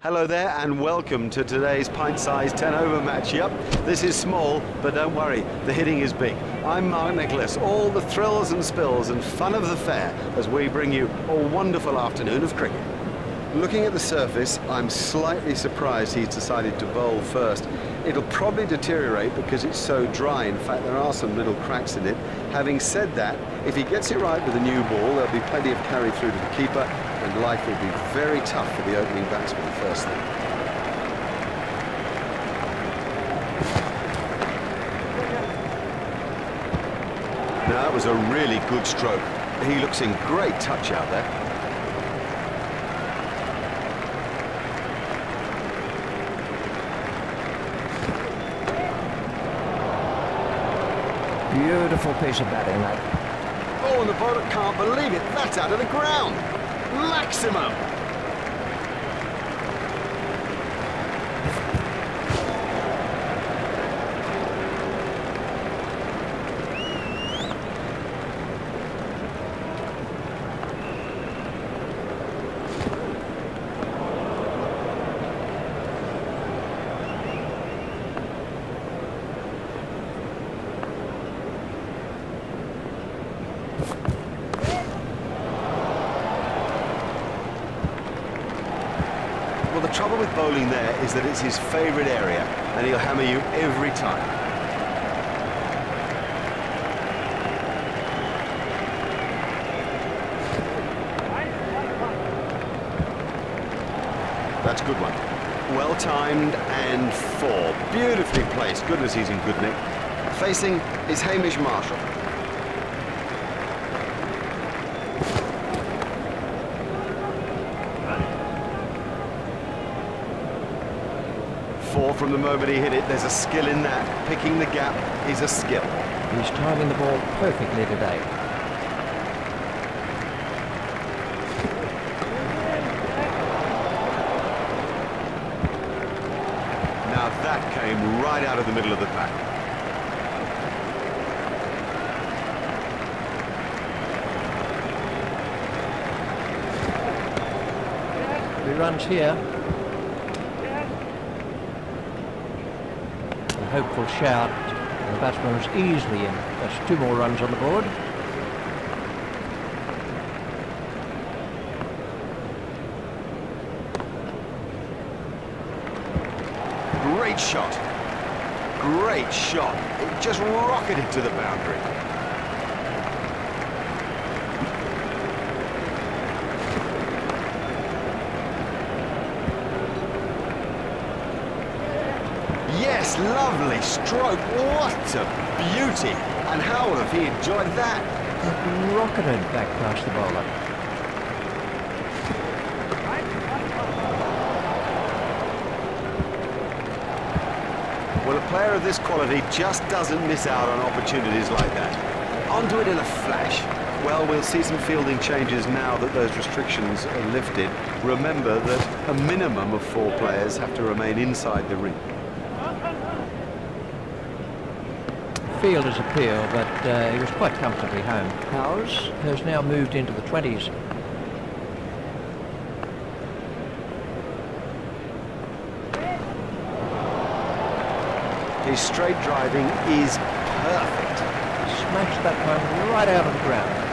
Hello there and welcome to today's pint-sized 10-over match. Yep, this is small, but don't worry, the hitting is big. I'm Mark Nicholas, all the thrills and spills and fun of the fair as we bring you a wonderful afternoon of cricket. Looking at the surface, I'm slightly surprised he's decided to bowl first. It'll probably deteriorate because it's so dry. In fact, there are some little cracks in it. Having said that, if he gets it right with a new ball, there'll be plenty of carry through to the keeper, and life will be very tough for the opening batsman first thing. Now, that was a really good stroke. He looks in great touch out there. Beautiful piece of batting, that. Oh, and the bowler can't believe it. That's out of the ground. Maximum. Well, the trouble with bowling there is that it's his favourite area, and he'll hammer you every time. That's a good one. Well timed and four. Beautifully placed. Goodness, he's in good nick. Facing is Hamish Marshall. Four from the moment he hit it. There's a skill in that. Picking the gap is a skill. He's timing the ball perfectly today. Now that came right out of the middle of the pack. 3 runs here. Hopeful shout, and the batsman was easily in. That's 2 more runs on the board. Great shot. Great shot. It just rocketed to the boundary. Yes, lovely stroke. What a beauty. And how have he enjoyed that? It rocketed back past the bowler. Well, a player of this quality just doesn't miss out on opportunities like that. Onto it in a flash. Well, we'll see some fielding changes now that those restrictions are lifted. Remember that a minimum of 4 players have to remain inside the ring. Field has appealed, but he was quite comfortably home. Howes has now moved into the 20s. His straight driving is perfect. Smashed that one right out of the ground.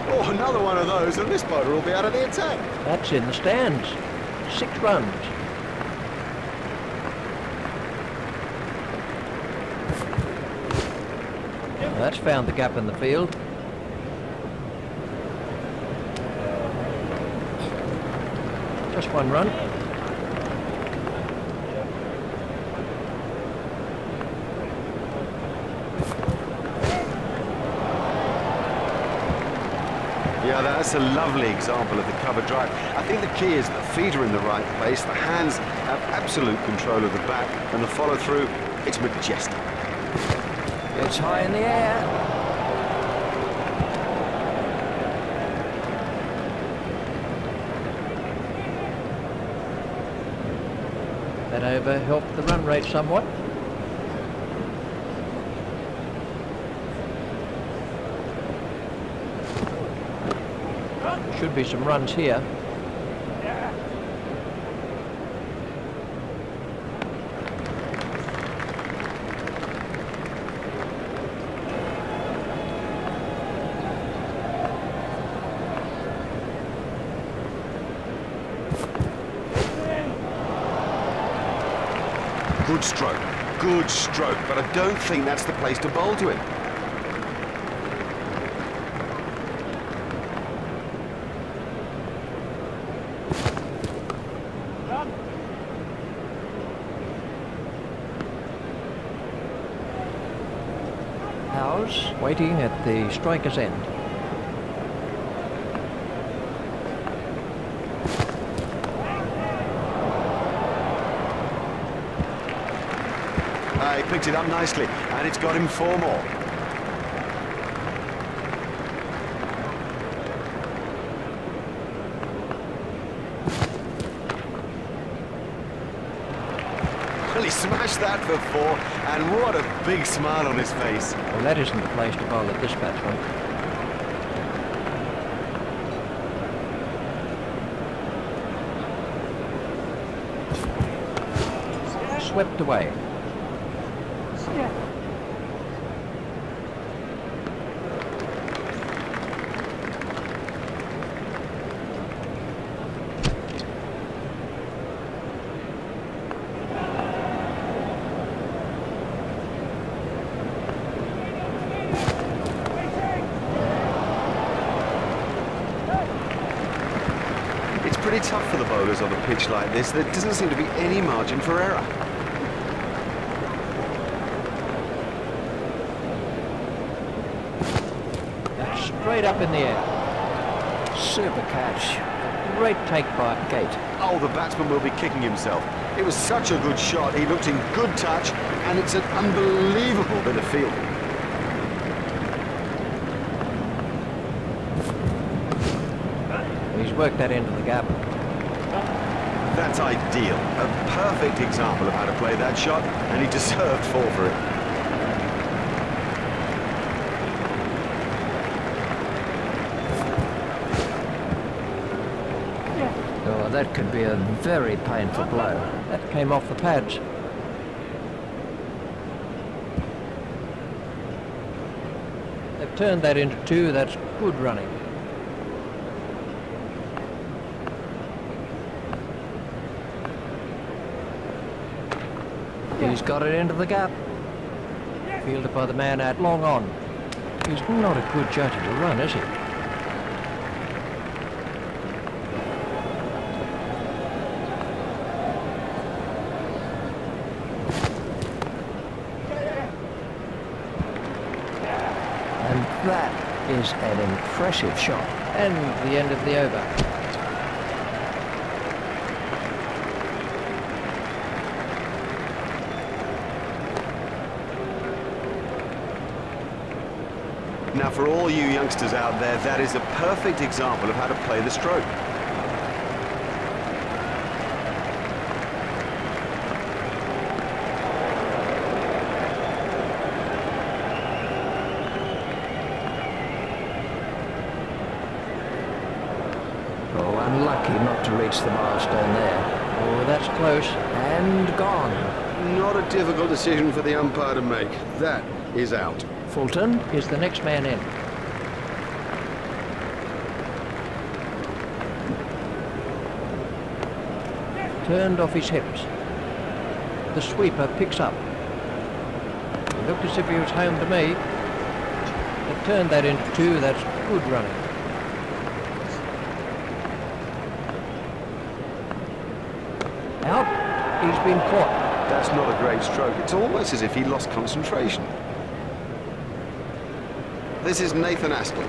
Oh, another one of those, and this bowler will be out of the attack. That's in the stands. 6 runs. Well, that's found the gap in the field. Just 1 run. Yeah, that's a lovely example of the cover drive. I think the key is the feet are in the right place, the hands have absolute control of the bat, and the follow-through, it's majestic. It's high in the air. That over helped the run rate somewhat. Should be some runs here. Good stroke, but I don't think that's the place to bowl to him. Howes waiting at the striker's end. He picked it up nicely, and it's got him 4 more. Well, he smashed that for 4, and what a big smile on his face. Well, that isn't the place to bowl at this batsman. Swept away. It's pretty tough for the bowlers on a pitch like this. There doesn't seem to be any margin for error. Straight up in the air. Super catch. A great take by Gate. Oh, the batsman will be kicking himself. It was such a good shot. He looked in good touch, and it's an unbelievable bit of fielding. He's worked that into the gap. That's ideal. A perfect example of how to play that shot, and he deserved 4 for it. Oh, that could be a very painful blow. That came off the pads. They've turned that into 2. That's good running. He's got it into the gap. Fielded by the man out long on. He's not a good judge of the run, is he? And that is an impressive shot. And the end of the over. Now, for all you youngsters out there, that is a perfect example of how to play the stroke. Oh, unlucky not to reach the milestone there. Oh, that's close. And gone. Not a difficult decision for the umpire to make. That is out. Fulton is the next man in. Turned off his hips. The sweeper picks up. It looked as if he was home to me. They turned that into 2. That's good running. Out. He's been caught. That's not a great stroke. It's almost as if he lost concentration. This is Nathan Astle.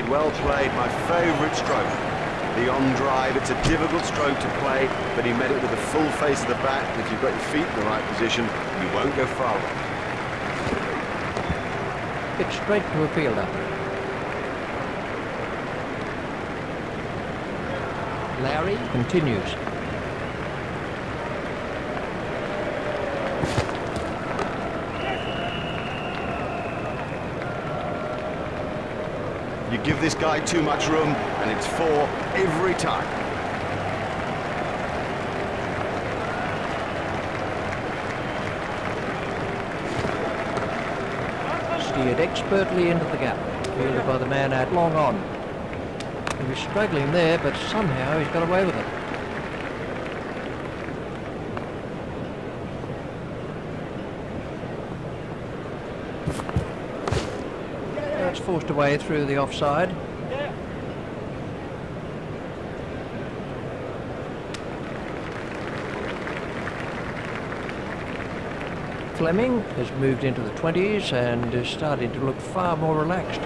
Well played, my favourite stroke. The on drive, it's a difficult stroke to play, but he met it with the full face of the bat. If you've got your feet in the right position, you won't go far wrong. It's straight to a fielder. Larry continues. You give this guy too much room, and it's 4 every time. Steered expertly into the gap, fielded by the man out long on. He was struggling there, but somehow he's got away with it. That's forced away through the offside. Fleming has moved into the 20s and is starting to look far more relaxed.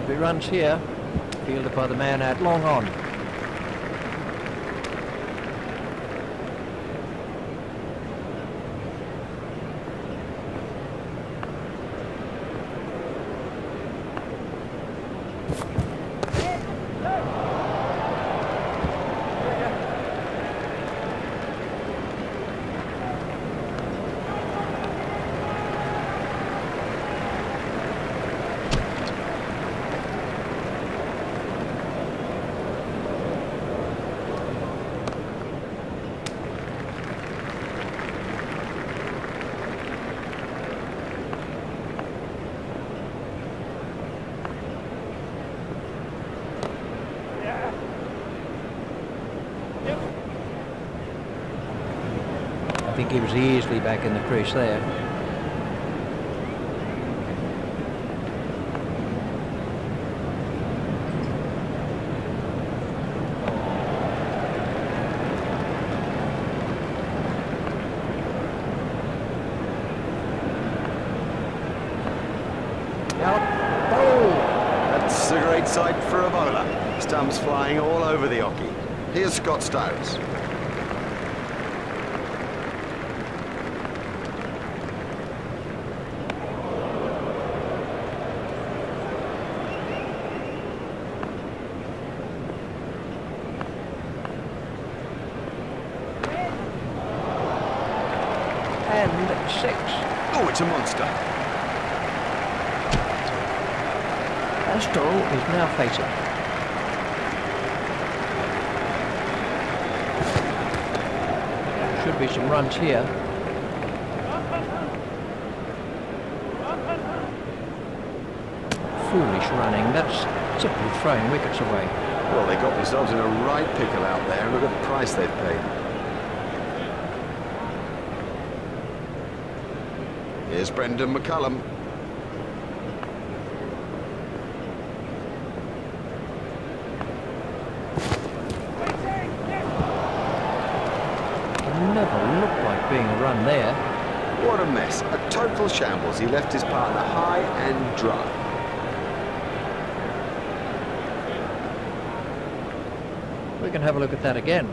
If he runs here, fielded by the man out long on. I think he was easily back in the crease there. That's a great sight for a bowler. Stumps flying all over the Aussies. Here's Scott Stokes. And 6. Oh, it's a monster. Astral is now facing. Should be some runs here. Foolish running. That's simply throwing wickets away. Well, they got themselves in a right pickle out there. Look at the price they've paid. Here's Brendan McCullum. Never looked like being a run there. What a mess. A total shambles. He left his partner high and dry. We can have a look at that again.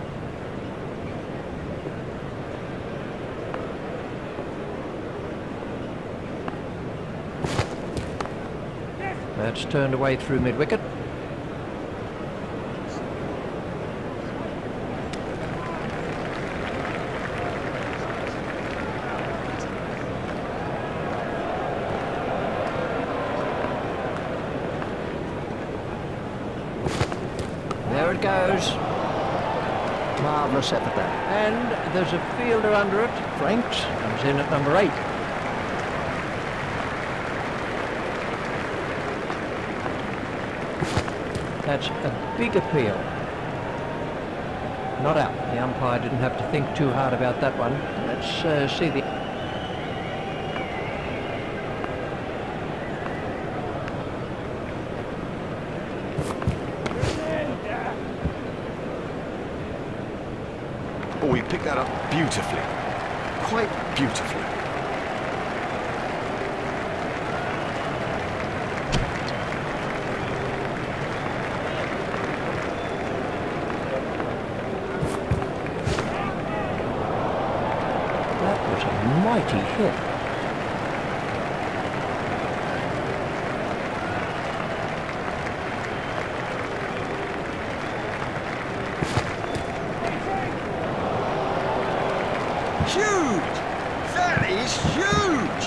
That's turned away through mid-wicket. There it goes. Marvellous effort there. And there's a fielder under it. Franks comes in at number 8. That's a big appeal. Not out. The umpire didn't have to think too hard about that one. Let's see the... Oh, he picked that up beautifully. Quite beautifully. That was a mighty hit. Huge! That is huge!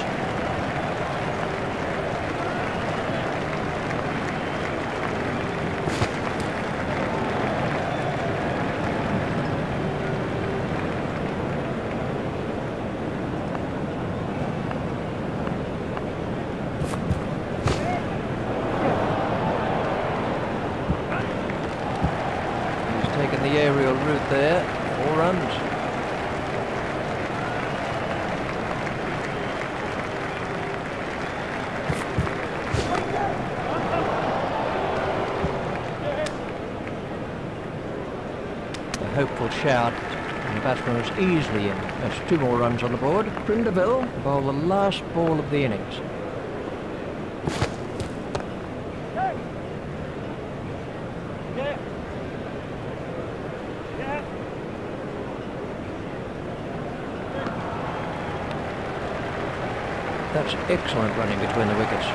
shout, and the batsman was easily in. That's 2 more runs on the board. Prindeville bowl the last ball of the innings. That's excellent running between the wickets.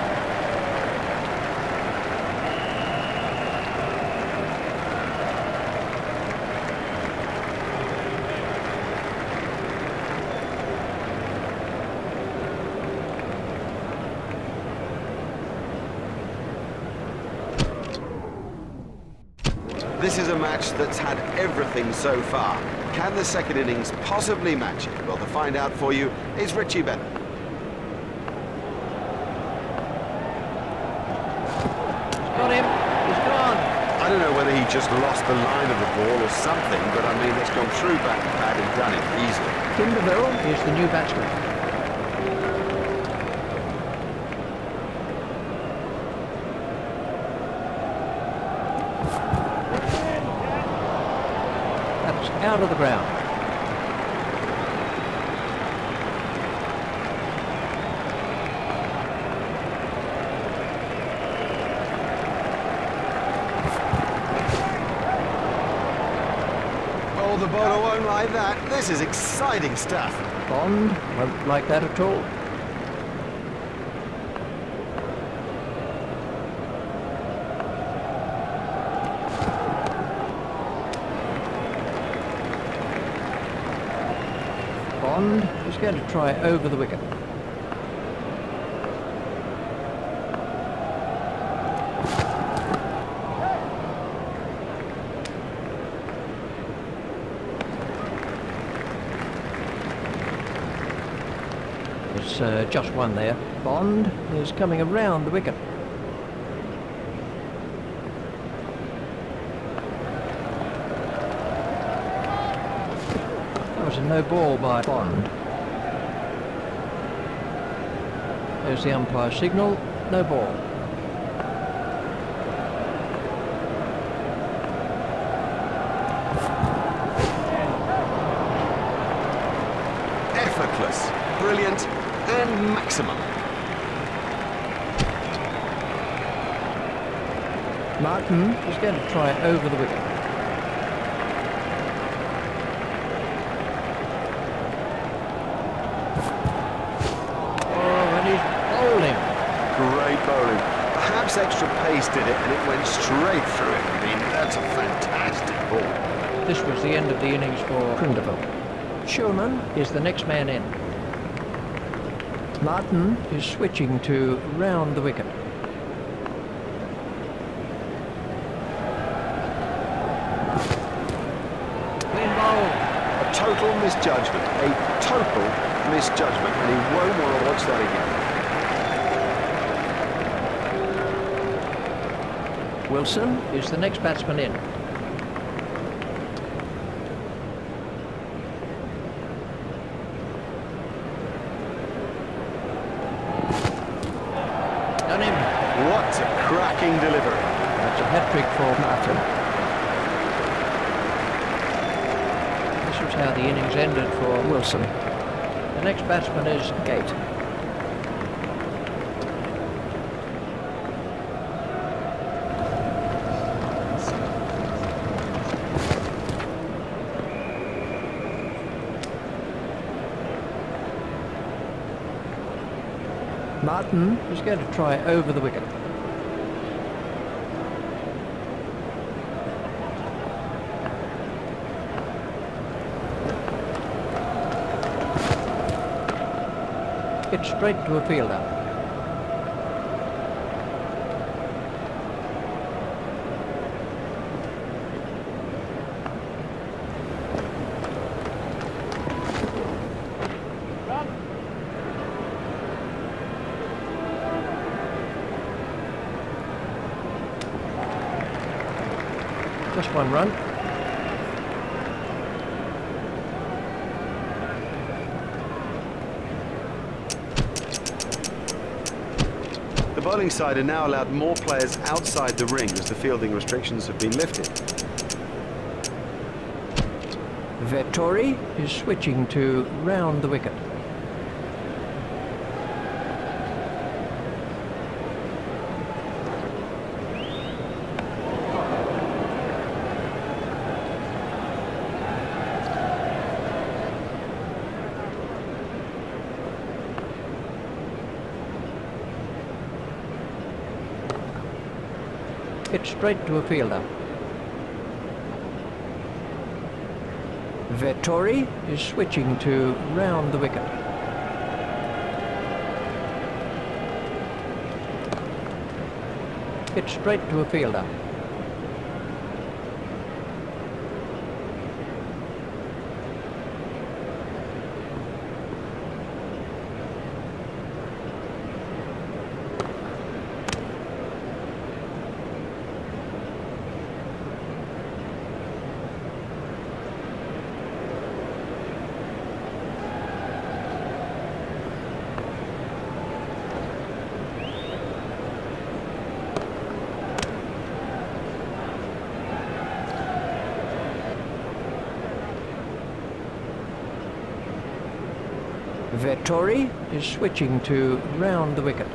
This is a match that's had everything so far. Can the second innings possibly match it? Well, to find out for you is Richie Bennett. Got him. He's gone. I don't know whether he just lost the line of the ball or something, but I mean, it's gone through back to pad and done it easily. Prindeville is the new batsman. That's out of the ground. Oh, the bowler won't like that. This is exciting stuff. Bond won't like that at all. Bond is going to try over the wicket. It's just one there. Bond is coming around the wicket. That was a no ball by Bond. There's the umpire signal, no ball. Effortless, brilliant, and maximum. Martin is going to try over the wicket. Oh, and he's bowling. Great bowling. Perhaps extra pace did it, and it went straight through it. I mean, that's a fantastic ball. This was the end of the innings for Prindeville. Schulman is the next man in. Martin is switching to round the wicket. Clean bowl. A total misjudgment. A total misjudgment. And he won't want to watch that again. Wilson is the next batsman in. Done him. What a cracking delivery. That's a hat-trick for Martin. This was how the innings ended for Wilson. The next batsman is Gate. Martin is going to try over the wicket. It's straight to a fielder. Just one run. The bowling side are now allowed more players outside the ring as the fielding restrictions have been lifted. Vettori is switching to round the wicket. Hit straight to a fielder. Vettori is switching to round the wicket. Hit straight to a fielder. Vettori is switching to round the wicket.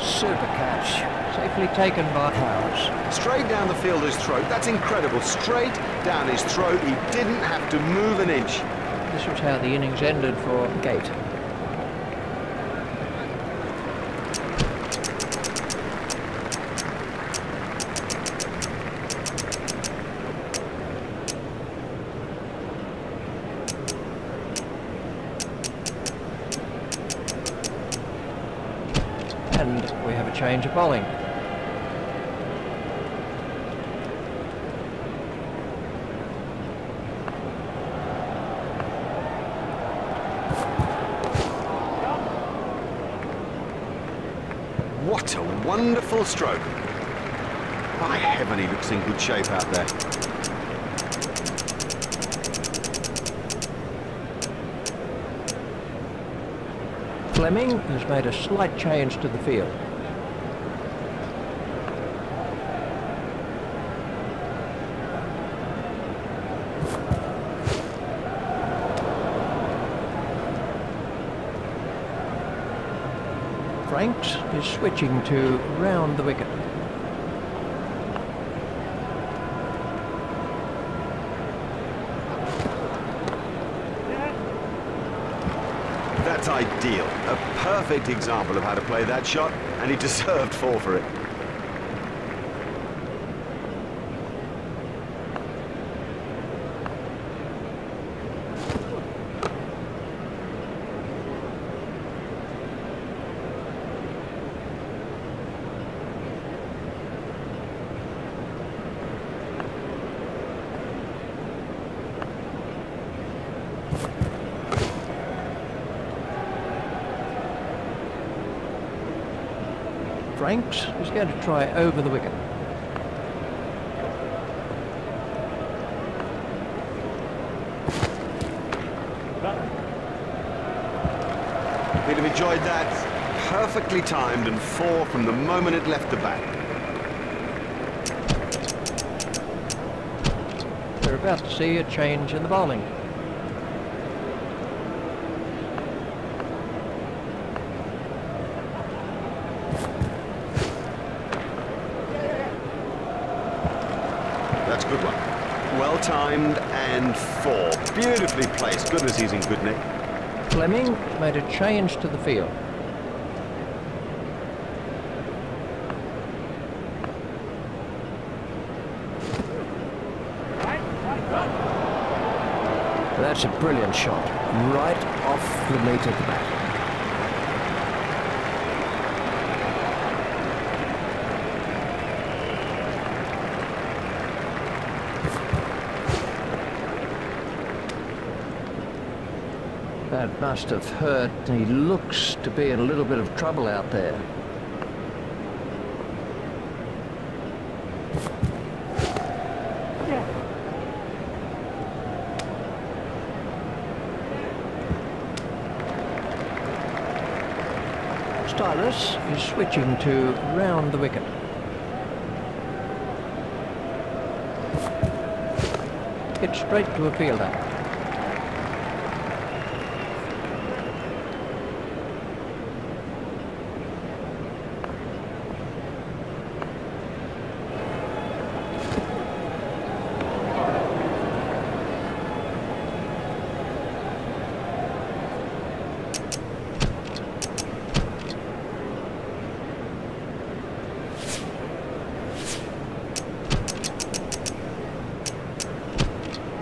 Super catch, safely taken by Howes. Straight down the fielder's throat. That's incredible. Straight down his throat. He didn't have to move an inch. This was how the innings ended for Gate. And we have a change of bowling. What a wonderful stroke. By heaven, he looks in good shape out there. Fleming has made a slight change to the field. Franks is switching to round the wicket. That's ideal. A perfect example of how to play that shot, and he deserved 4 for it. Franks is going to try over the wicket. He'd have enjoyed that. Perfectly timed and 4 from the moment it left the bat. We're about to see a change in the bowling. That's a good one. Well timed and 4. Beautifully placed. Goodness, he's in good nick. Fleming made a change to the field. That's a brilliant shot, right off the meat of the bat. That must have hurt. He looks to be in a little bit of trouble out there. Stylus is switching to round the wicket. Hit straight to a fielder.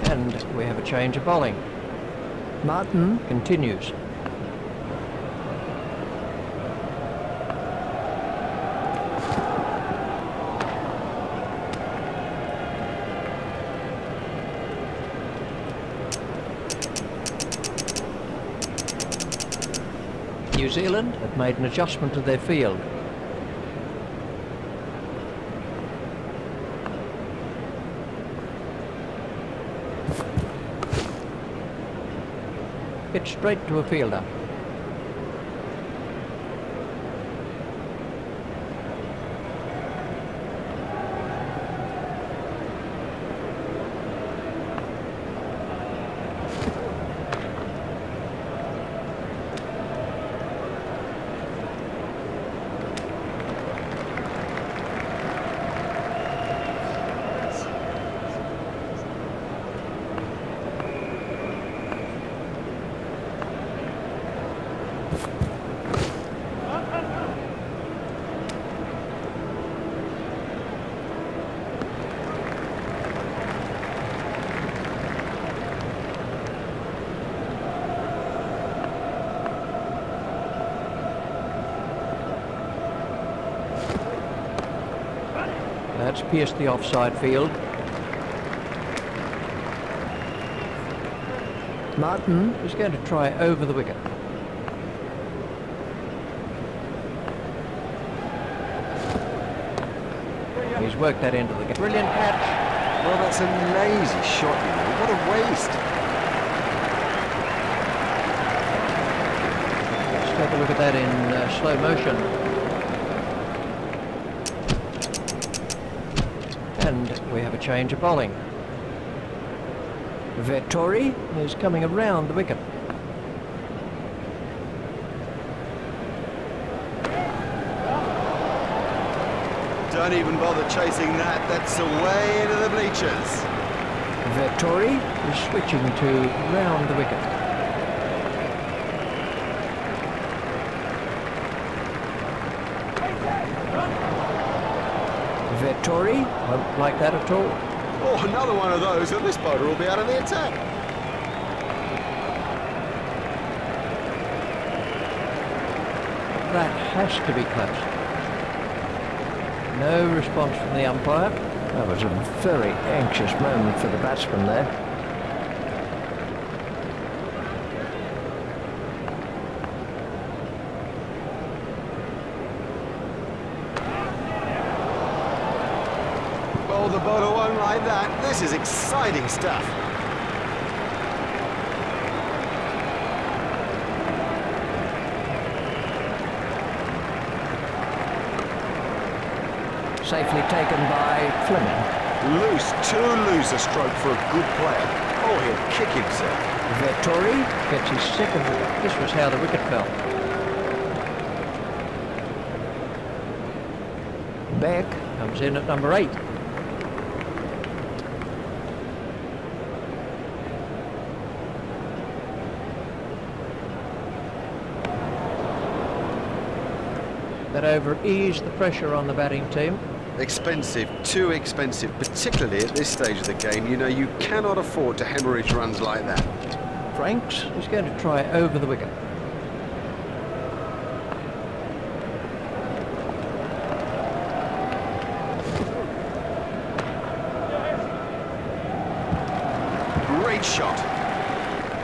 And we have a change of bowling. Martin continues. New Zealand have made an adjustment to their field. Hit straight to a fielder. That's pierced the offside field. Martin is going to try over the wicket. He's worked that into the game. Brilliant catch. Well, that's a lazy shot, you know. What a waste. Let's take a look at that in slow motion. And we have a change of bowling. Vettori is coming around the wicket. Don't even bother chasing that. That's away into the bleachers. Vettori is switching to round the wicket. Vettori won't like that at all. Oh, another one of those, and this bowler will be out of the attack. That has to be close. No response from the umpire. That was a very anxious moment for the batsman there. Oh, the bowler won't like that. This is exciting stuff. Safely taken by Fleming. Loose, too loose a stroke for a good player. Oh, he'll kick himself. Vettori gets his second wicket. This was how the wicket fell. Beck comes in at number 8. That over eased the pressure on the batting team. Expensive, too expensive, particularly at this stage of the game. You know, you cannot afford to hemorrhage runs like that. Franks is going to try over the wicket. Great shot.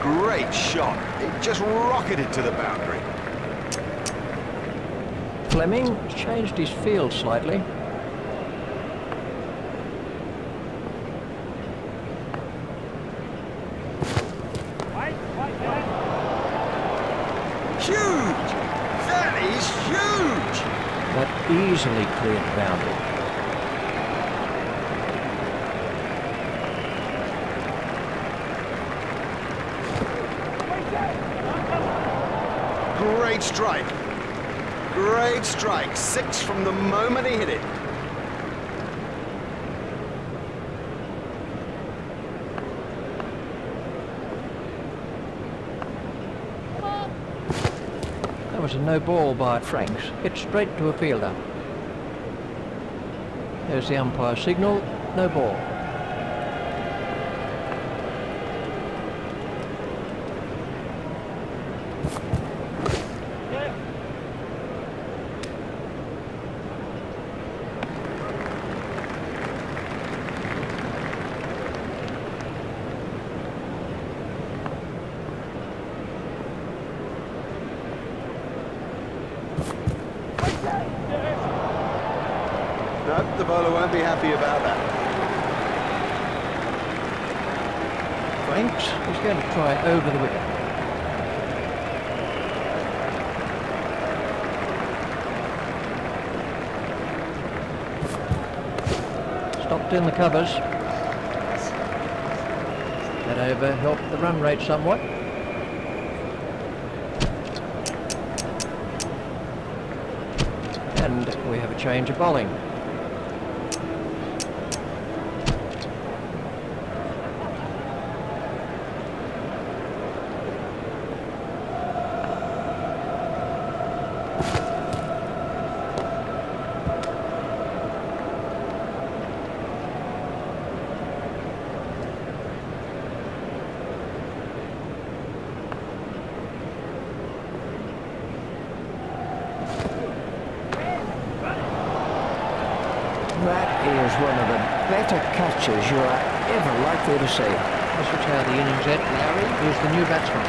Great shot. It just rocketed to the boundary. Fleming changed his field slightly. Huge! That is huge! That easily cleared the boundary. great strike. Great strike. 6 from the moment he hit it. That was a no ball by Franks. Hit straight to a fielder. There's the umpire signal. No ball. No, the bowler won't be happy about that. Franks is going to try over the wicket. Stopped in the covers. That over helped the run rate somewhat. And we have a change of bowling. That is one of the better catches you are ever likely to see. This is how the innings ends. Larry is the new batsman.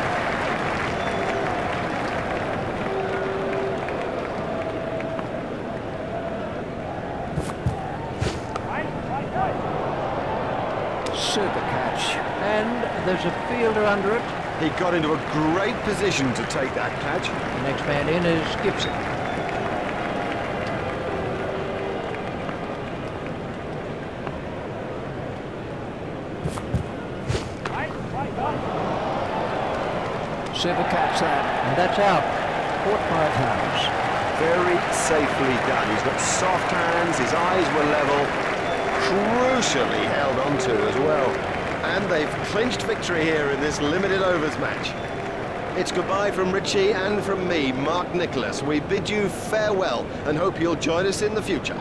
Super catch. And there's a fielder under it. He got into a great position to take that catch. The next man in is Gibson. Super catch that. And that's out. Caught by Flowers. Very safely done. He's got soft hands, his eyes were level, crucially held onto as well. And they've clinched victory here in this limited overs match. It's goodbye from Richie and from me, Mark Nicholas. We bid you farewell and hope you'll join us in the future.